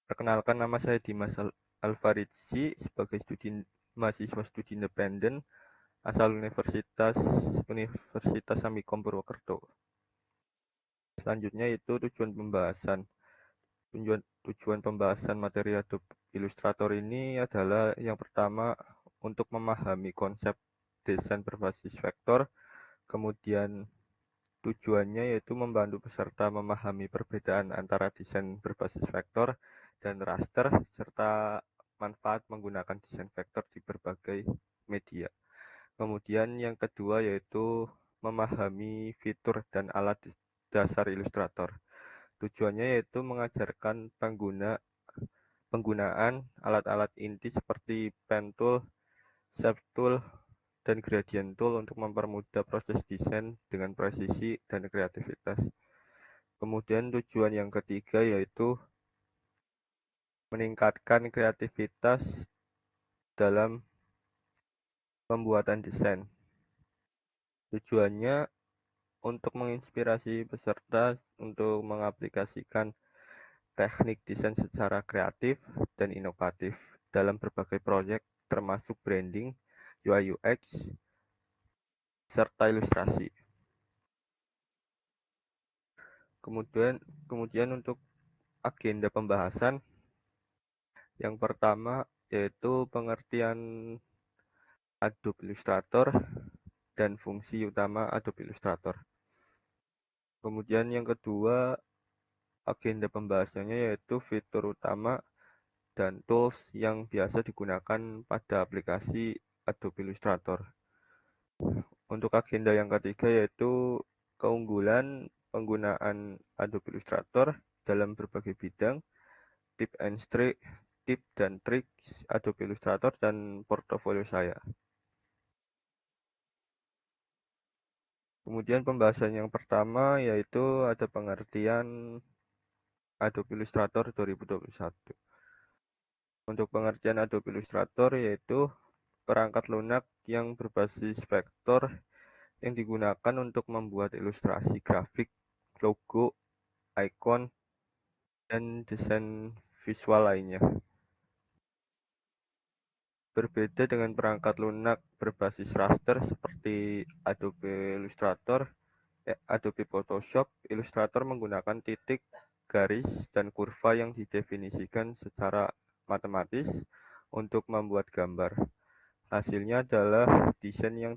Perkenalkan, nama saya Dimas Alfaridzi sebagai mahasiswa studi independen asal Universitas Amikom Purwokerto. Selanjutnya itu tujuan pembahasan. Tujuan pembahasan materi Adobe Illustrator ini adalah yang pertama untuk memahami konsep desain berbasis vektor, kemudian tujuannya yaitu membantu peserta memahami perbedaan antara desain berbasis vektor dan raster, serta manfaat menggunakan desain vektor di berbagai media. Kemudian yang kedua yaitu memahami fitur dan alat dasar Illustrator. Tujuannya yaitu mengajarkan penggunaan alat-alat inti seperti pen tool, shape tool, dan gradient tool untuk mempermudah proses desain dengan presisi dan kreativitas. Kemudian tujuan yang ketiga yaitu meningkatkan kreativitas dalam pembuatan desain. Tujuannya untuk menginspirasi peserta untuk mengaplikasikan teknik desain secara kreatif dan inovatif dalam berbagai proyek termasuk branding, UI UX, serta ilustrasi. Kemudian untuk agenda pembahasan, yang pertama yaitu pengertian Adobe Illustrator dan fungsi utama Adobe Illustrator. Kemudian yang kedua, agenda pembahasannya yaitu fitur utama dan tools yang biasa digunakan pada aplikasi Adobe Illustrator. Untuk agenda yang ketiga yaitu keunggulan penggunaan Adobe Illustrator dalam berbagai bidang, tip dan trik Adobe Illustrator dan portofolio saya. Kemudian pembahasan yang pertama yaitu ada pengertian Adobe Illustrator 2021. Untuk pengertian Adobe Illustrator yaitu perangkat lunak yang berbasis vektor yang digunakan untuk membuat ilustrasi grafik, logo, ikon, dan desain visual lainnya. Berbeda dengan perangkat lunak berbasis raster seperti Adobe Illustrator, Adobe Photoshop, Illustrator menggunakan titik, garis, dan kurva yang didefinisikan secara matematis untuk membuat gambar. Hasilnya adalah desain yang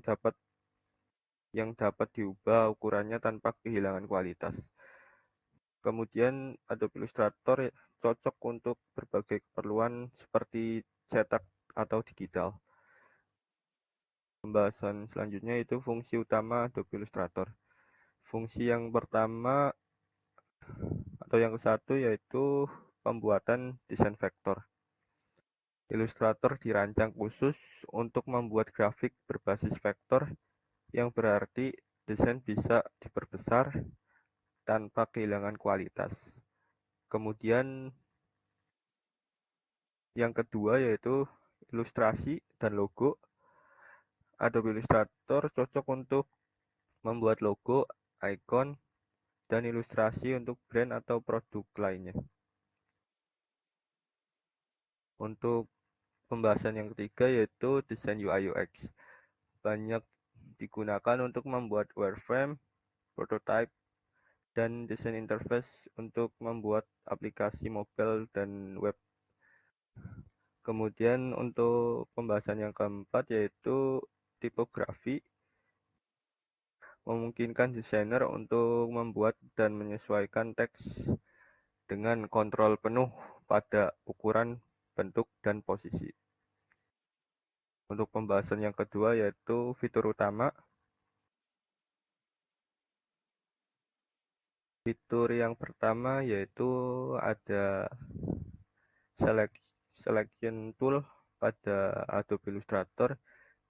dapat diubah ukurannya tanpa kehilangan kualitas. Kemudian Adobe Illustrator cocok untuk berbagai keperluan seperti cetak atau digital. Pembahasan selanjutnya itu fungsi utama Adobe Illustrator. Fungsi yang pertama atau yang ke-1 yaitu pembuatan desain vektor. Illustrator dirancang khusus untuk membuat grafik berbasis vektor, yang berarti desain bisa diperbesar tanpa kehilangan kualitas. Kemudian yang kedua yaitu ilustrasi dan logo. Adobe Illustrator cocok untuk membuat logo, ikon, dan ilustrasi untuk brand atau produk lainnya. Untuk pembahasan yang ketiga yaitu desain UI UX. Banyak digunakan untuk membuat wireframe, prototype, dan desain interface untuk membuat aplikasi mobile dan web. Kemudian untuk pembahasan yang keempat yaitu tipografi, memungkinkan desainer untuk membuat dan menyesuaikan teks dengan kontrol penuh pada ukuran, bentuk, dan posisi. Untuk pembahasan yang kedua yaitu fitur utama. Fitur yang pertama yaitu ada selection tool pada Adobe Illustrator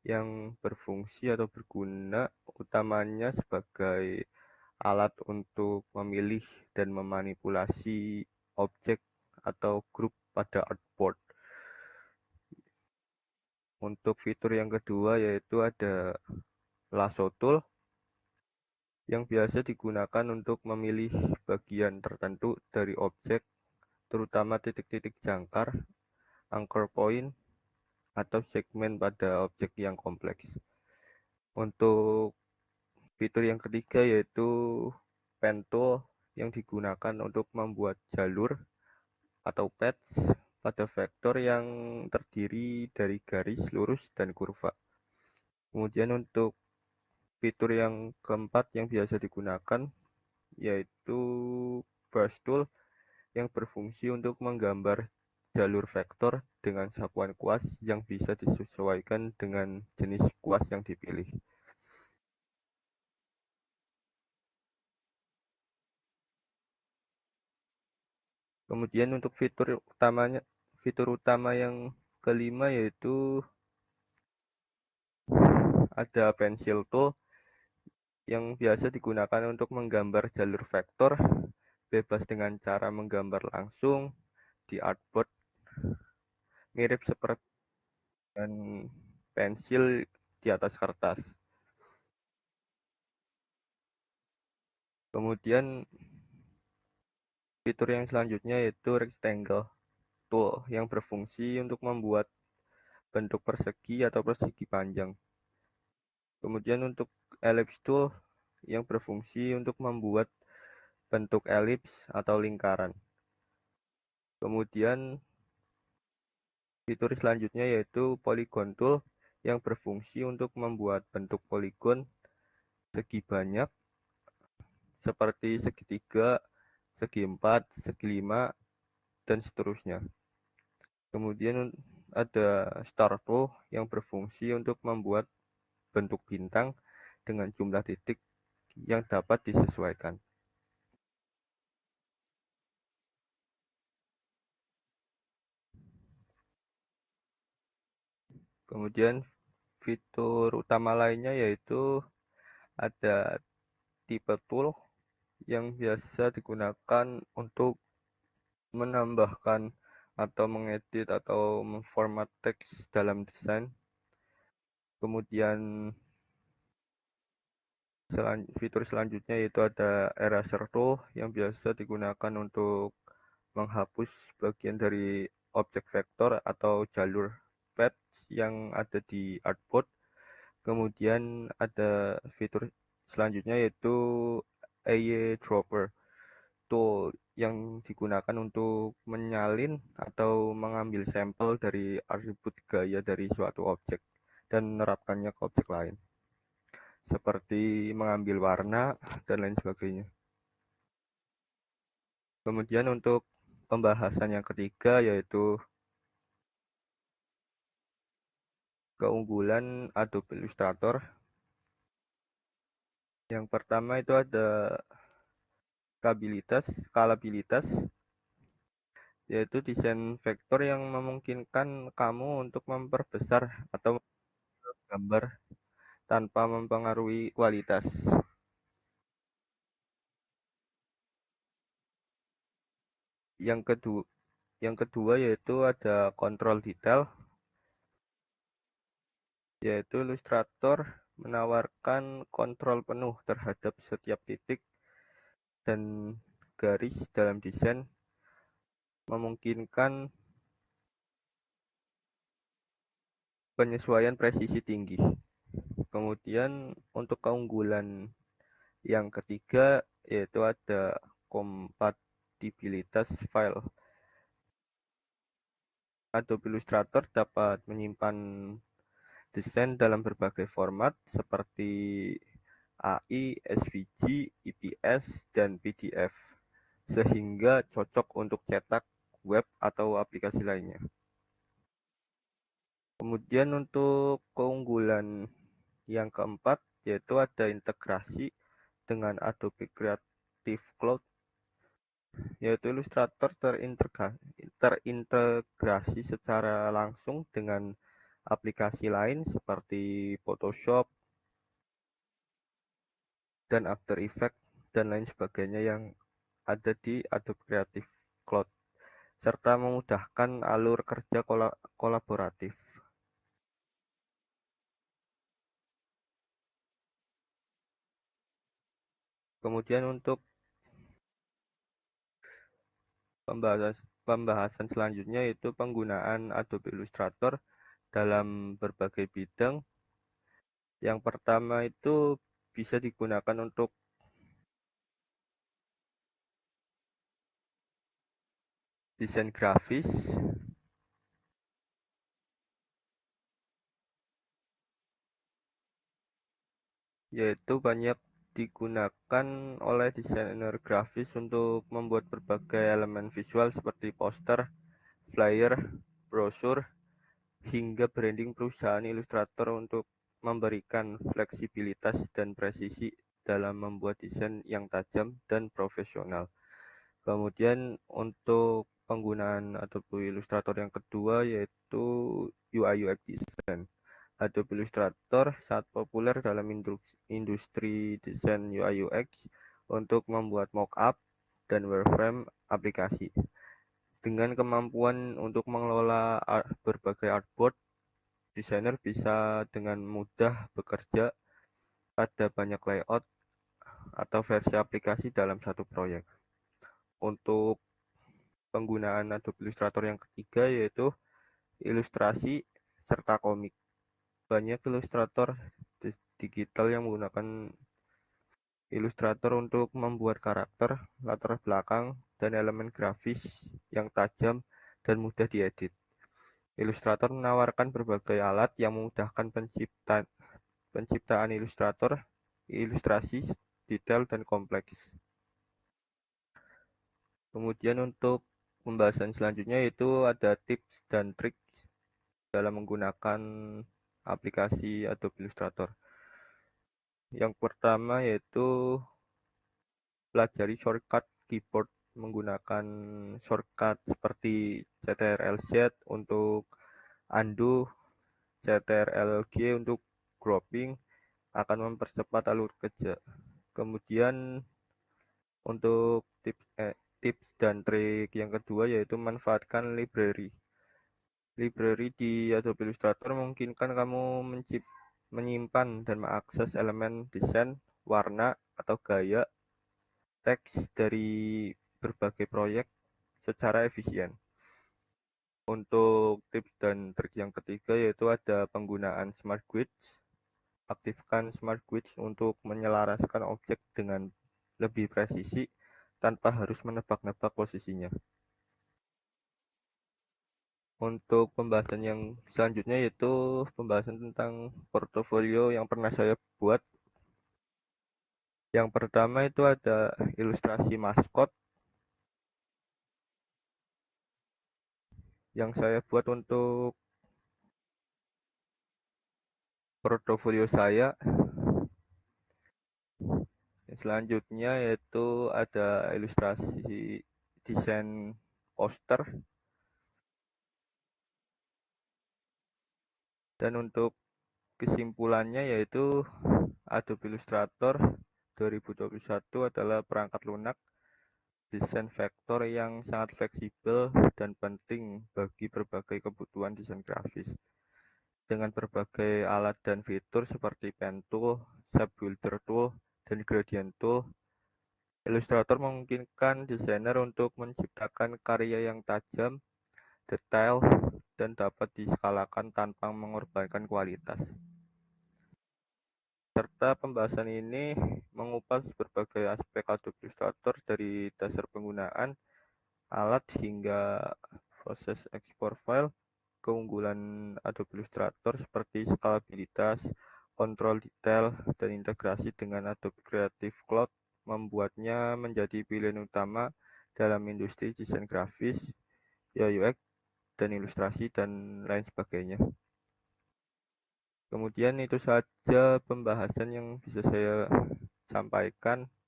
yang berfungsi atau berguna utamanya sebagai alat untuk memilih dan memanipulasi objek atau grup pada artboard. Untuk fitur yang kedua yaitu ada lasso tool yang biasa digunakan untuk memilih bagian tertentu dari objek terutama titik-titik jangkar, anchor point, atau segmen pada objek yang kompleks. Untuk fitur yang ketiga yaitu pen tool yang digunakan untuk membuat jalur atau paths pada vektor yang terdiri dari garis, lurus, dan kurva. Kemudian untuk fitur yang keempat yang biasa digunakan yaitu brush tool yang berfungsi untuk menggambar jalur vektor dengan satuan kuas yang bisa disesuaikan dengan jenis kuas yang dipilih. Kemudian untuk fitur utama yang kelima yaitu ada pencil tool yang biasa digunakan untuk menggambar jalur vektor bebas dengan cara menggambar langsung di artboard mirip seperti dengan pensil di atas kertas. Kemudian fitur yang selanjutnya yaitu rectangle tool yang berfungsi untuk membuat bentuk persegi atau persegi panjang. Kemudian untuk ellipse tool yang berfungsi untuk membuat bentuk elips atau lingkaran. Kemudian fitur selanjutnya yaitu polygon tool yang berfungsi untuk membuat bentuk poligon segi banyak seperti segitiga, segi empat, segi lima, dan seterusnya. Kemudian ada star tool yang berfungsi untuk membuat bentuk bintang dengan jumlah titik yang dapat disesuaikan. Kemudian fitur utama lainnya yaitu ada tipe tool yang biasa digunakan untuk menambahkan atau mengedit atau memformat teks dalam desain. Kemudian fitur selanjutnya yaitu ada eraser tool yang biasa digunakan untuk menghapus bagian dari objek vektor atau jalur path yang ada di artboard. Kemudian ada fitur selanjutnya yaitu eyedropper tool yang digunakan untuk menyalin atau mengambil sampel dari atribut gaya dari suatu objek dan menerapkannya ke objek lain, seperti mengambil warna dan lain sebagainya. Kemudian untuk pembahasan yang ketiga yaitu keunggulan Adobe Illustrator. Yang pertama itu ada skalabilitas, yaitu desain vektor yang memungkinkan kamu untuk memperbesar atau gambar tanpa mempengaruhi kualitas. Yang kedua, yaitu ada kontrol detail, yaitu Illustrator menawarkan kontrol penuh terhadap setiap titik dan garis dalam desain, memungkinkan penyesuaian presisi tinggi. Kemudian untuk keunggulan yang ketiga yaitu ada kompatibilitas file. Adobe Illustrator dapat menyimpan desain dalam berbagai format seperti AI, SVG, IPS, dan PDF, sehingga cocok untuk cetak, web, atau aplikasi lainnya. Kemudian untuk keunggulan yang keempat, yaitu ada integrasi dengan Adobe Creative Cloud, yaitu Illustrator terintegrasi secara langsung dengan aplikasi lain seperti Photoshop dan After Effects dan lain sebagainya yang ada di Adobe Creative Cloud, serta memudahkan alur kerja kolaboratif. Kemudian untuk pembahasan selanjutnya yaitu penggunaan Adobe Illustrator dalam berbagai bidang. Yang pertama itu bisa digunakan untuk desain grafis, yaitu banyak digunakan oleh desainer grafis untuk membuat berbagai elemen visual seperti poster, flyer, brosur, hingga branding perusahaan ilustrator untuk memberikan fleksibilitas dan presisi dalam membuat desain yang tajam dan profesional. Kemudian untuk penggunaan Adobe Illustrator yang kedua yaitu UI UX design. Adobe Illustrator sangat populer dalam industri desain UI UX untuk membuat mockup dan wireframe aplikasi. Dengan kemampuan untuk mengelola berbagai artboard, desainer bisa dengan mudah bekerja pada banyak layout atau versi aplikasi dalam satu proyek. Untuk penggunaan Adobe Illustrator yang ketiga yaitu ilustrasi serta komik. Banyak ilustrator digital yang menggunakan Illustrator untuk membuat karakter, latar belakang, dan elemen grafis yang tajam dan mudah diedit. Illustrator menawarkan berbagai alat yang memudahkan penciptaan ilustrasi detail dan kompleks. Kemudian untuk pembahasan selanjutnya yaitu ada tips dan trik dalam menggunakan aplikasi Adobe Illustrator. Yang pertama yaitu pelajari shortcut keyboard menggunakan shortcut seperti CTRL-Z untuk undo, CTRL-G untuk grouping akan mempercepat alur kerja. Kemudian untuk tips dan trik yang kedua yaitu manfaatkan library. Library di Adobe Illustrator memungkinkan kamu menyimpan dan mengakses elemen desain, warna, atau gaya teks dari berbagai proyek secara efisien. Untuk tips dan trik yang ketiga yaitu ada penggunaan Smart Grids. Aktifkan Smart Grids untuk menyelaraskan objek dengan lebih presisi tanpa harus menebak-nebak posisinya. Untuk pembahasan yang selanjutnya yaitu pembahasan tentang portofolio yang pernah saya buat. Yang pertama itu ada ilustrasi maskot yang saya buat untuk portofolio saya. Selanjutnya yaitu ada ilustrasi desain poster. Dan untuk kesimpulannya yaitu Adobe Illustrator 2021 adalah perangkat lunak desain vektor yang sangat fleksibel dan penting bagi berbagai kebutuhan desain grafis. Dengan berbagai alat dan fitur seperti pen tool, shape builder tool, dan gradient tool, Illustrator memungkinkan desainer untuk menciptakan karya yang tajam, detail, dan dapat diskalakan tanpa mengorbankan kualitas. Serta pembahasan ini mengupas berbagai aspek Adobe Illustrator dari dasar penggunaan alat hingga proses ekspor file. Keunggulan Adobe Illustrator seperti skalabilitas, kontrol detail, dan integrasi dengan Adobe Creative Cloud membuatnya menjadi pilihan utama dalam industri desain grafis, UI UX, dan ilustrasi, dan lain sebagainya. Kemudian itu saja pembahasan yang bisa saya sampaikan.